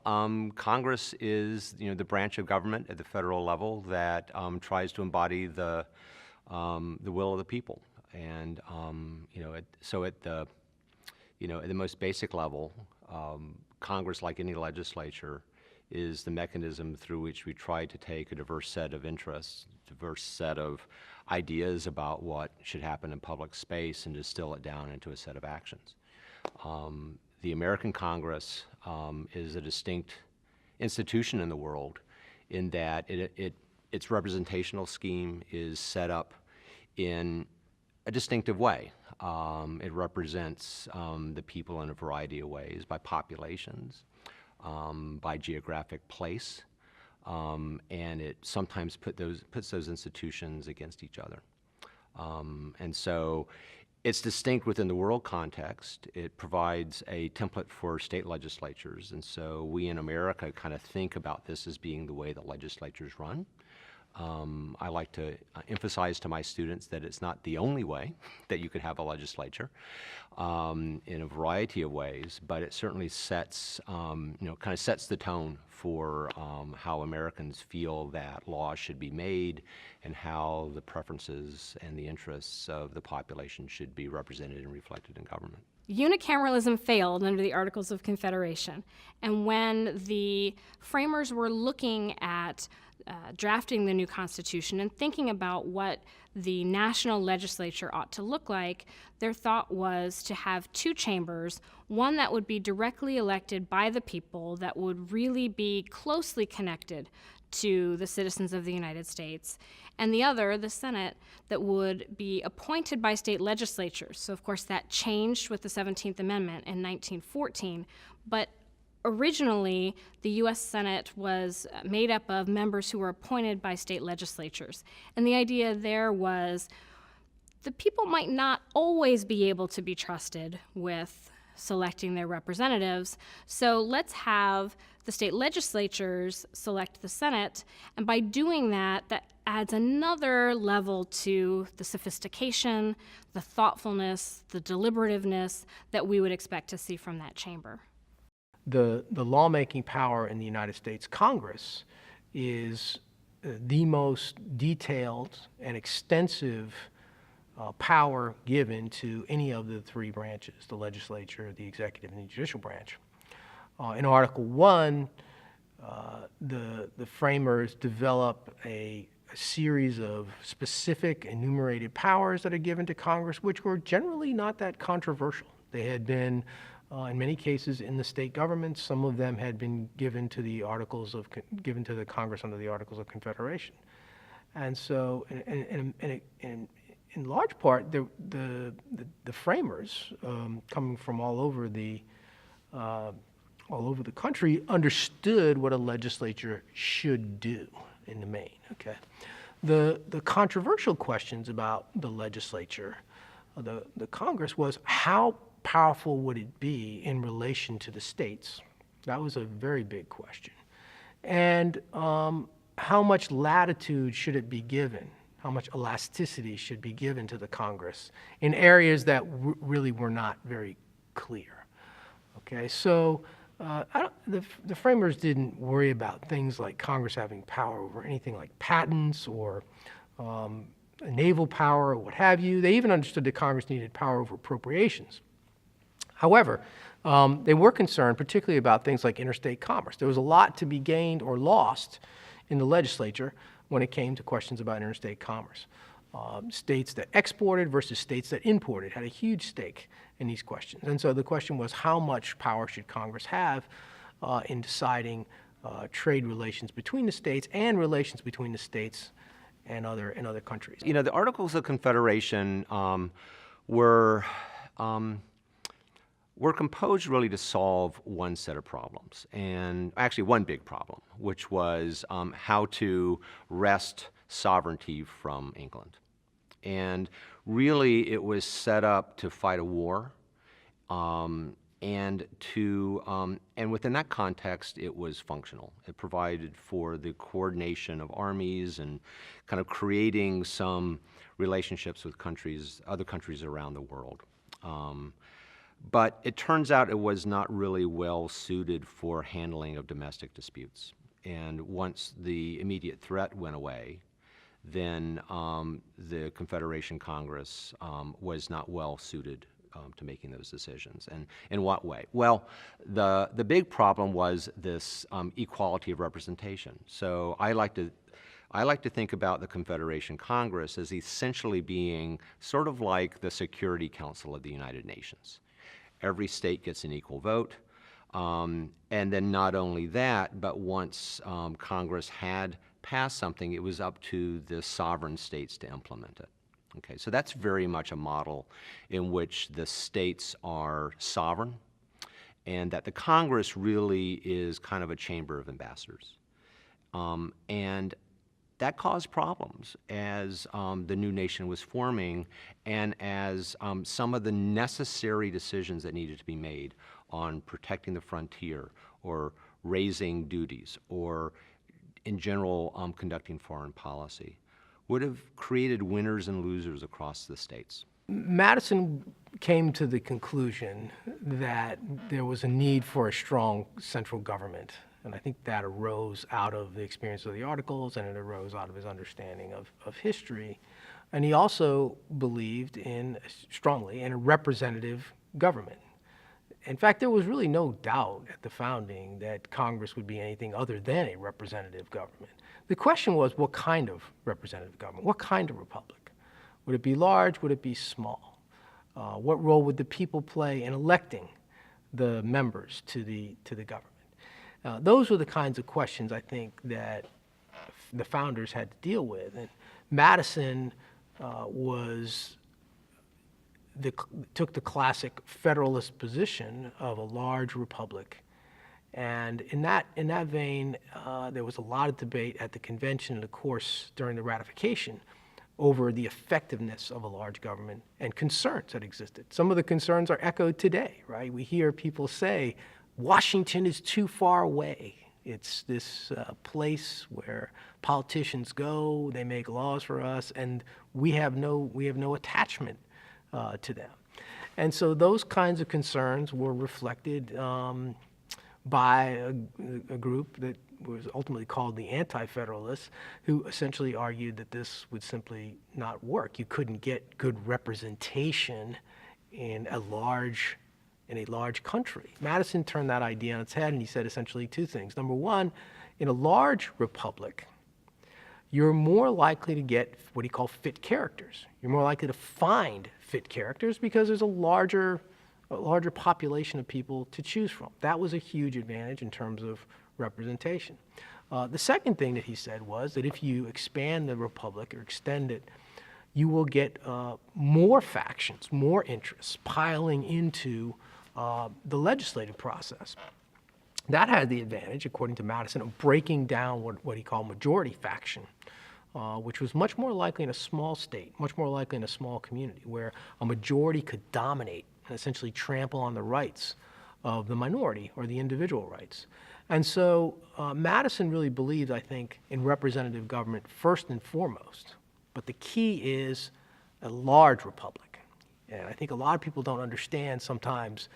Congress is, the branch of government at the federal level that tries to embody the will of the people. And so at the most basic level, Congress, like any legislature, is the mechanism through which we try to take a diverse set of interests, diverse set of ideas about what should happen in public space and distill it down into a set of actions. The American Congress is a distinct institution in the world in that its representational scheme is set up in a distinctive way. It represents the people in a variety of ways, by populations, by geographic place, and it sometimes puts those institutions against each other. And so it's distinct within the world context. It provides a template for state legislatures, and so we in America kind of think about this as being the way that legislatures run. I like to emphasize to my students that it's not the only way that you could have a legislature in a variety of ways, but it certainly sets, kind of sets the tone for how Americans feel that laws should be made and how the preferences and the interests of the population should be represented and reflected in government. Unicameralism failed under the Articles of Confederation, and when the framers were looking at drafting the new Constitution and thinking about what the national legislature ought to look like, their thought was to have two chambers, one that would be directly elected by the people, that would really be closely connected to the citizens of the United States, and the other, the Senate, that would be appointed by state legislatures. So of course that changed with the 17th Amendment in 1914, but originally, the U.S. Senate was made up of members who were appointed by state legislatures. And the idea there was the people might not always be able to be trusted with selecting their representatives, so let's have the state legislatures select the Senate, and by doing that, that adds another level to the sophistication, the thoughtfulness, the deliberativeness that we would expect to see from that chamber. The lawmaking power in the United States Congress is the most detailed and extensive power given to any of the three branches, the legislature, the executive, and the judicial branch. In Article 1, the framers develop a series of specific enumerated powers that are given to Congress, which were generally not that controversial. They had been in many cases in the state governments. Some of them had been given to the given to the Congress under the Articles of Confederation, and so, in large part, the framers, coming from all over the country, understood what a legislature should do in the main. Okay, the controversial questions about the legislature, the Congress, was how powerful would it be in relation to the states? That was a very big question. And how much latitude should it be given? How much elasticity should be given to the Congress in areas that really were not very clear? Okay, so the framers didn't worry about things like Congress having power over anything like patents or naval power or what have you. They even understood that Congress needed power over appropriations. However, they were concerned particularly about things like interstate commerce. There was a lot to be gained or lost in the legislature when it came to questions about interstate commerce. States that exported versus states that imported had a huge stake in these questions. And so the question was, how much power should Congress have in deciding trade relations between the states and relations between the states and other countries? The Articles of Confederation were composed really to solve one set of problems, and actually one big problem, which was how to wrest sovereignty from England. And really it was set up to fight a war, and within that context it was functional. It provided for the coordination of armies and kind of creating some relationships with other countries around the world. But it turns out it was not really well suited for handling of domestic disputes. And once the immediate threat went away, then the Confederation Congress was not well suited to making those decisions. And in what way? Well, the big problem was this equality of representation. So I like to think about the Confederation Congress as essentially being sort of like the Security Council of the United Nations. Every state gets an equal vote. And then not only that, but once Congress had passed something, it was up to the sovereign states to implement it. Okay, so that's very much a model in which the states are sovereign and that the Congress really is kind of a chamber of ambassadors. And that caused problems as the new nation was forming and as some of the necessary decisions that needed to be made on protecting the frontier or raising duties or in general conducting foreign policy would have created winners and losers across the states. Madison came to the conclusion that there was a need for a strong central government. And I think that arose out of the experience of the Articles, and it arose out of his understanding of history. And he also believed strongly in a representative government. In fact, there was really no doubt at the founding that Congress would be anything other than a representative government. The question was, what kind of representative government? What kind of republic? Would it be large? Would it be small? What role would the people play in electing the members to the government? Those were the kinds of questions I think that the founders had to deal with. And Madison took the classic Federalist position of a large republic. And in that vein, there was a lot of debate at the convention and, of course, during the ratification over the effectiveness of a large government and concerns that existed. Some of the concerns are echoed today, right? We hear people say, Washington is too far away. It's this place where politicians go, they make laws for us, and we have no attachment to them. And so those kinds of concerns were reflected by a group that was ultimately called the Anti-Federalists, who essentially argued that this would simply not work. You couldn't get good representation in a large country. Madison turned that idea on its head, and he said essentially two things. Number one, in a large republic, you're more likely to get what he called fit characters. You're more likely to find fit characters because there's a larger population of people to choose from. That was a huge advantage in terms of representation. The second thing that he said was that if you expand the republic or extend it, you will get more factions, more interests piling into the legislative process. That had the advantage, according to Madison, of breaking down what he called majority faction, which was much more likely in a small state, much more likely in a small community, where a majority could dominate and essentially trample on the rights of the minority or the individual rights. And so Madison really believed, I think, in representative government first and foremost. But the key is a large republic. And I think a lot of people don't understand sometimes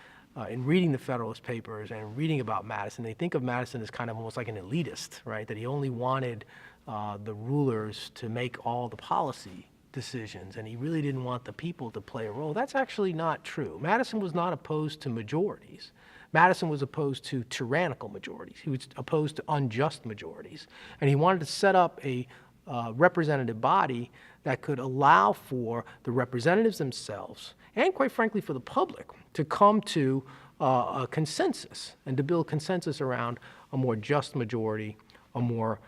in reading the Federalist Papers and reading about Madison, they think of Madison as kind of almost like an elitist, right? That he only wanted the rulers to make all the policy decisions, and he really didn't want the people to play a role. That's actually not true. Madison was not opposed to majorities. Madison was opposed to tyrannical majorities. He was opposed to unjust majorities. And he wanted to set up a representative body that could allow for the representatives themselves, and quite frankly for the public, to come to a consensus and to build consensus around a more just majority, a more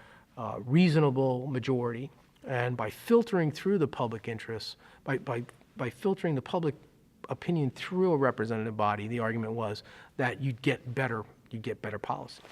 reasonable majority. And by filtering through the public interests, by filtering the public opinion through a representative body, the argument was that you'd get better policy.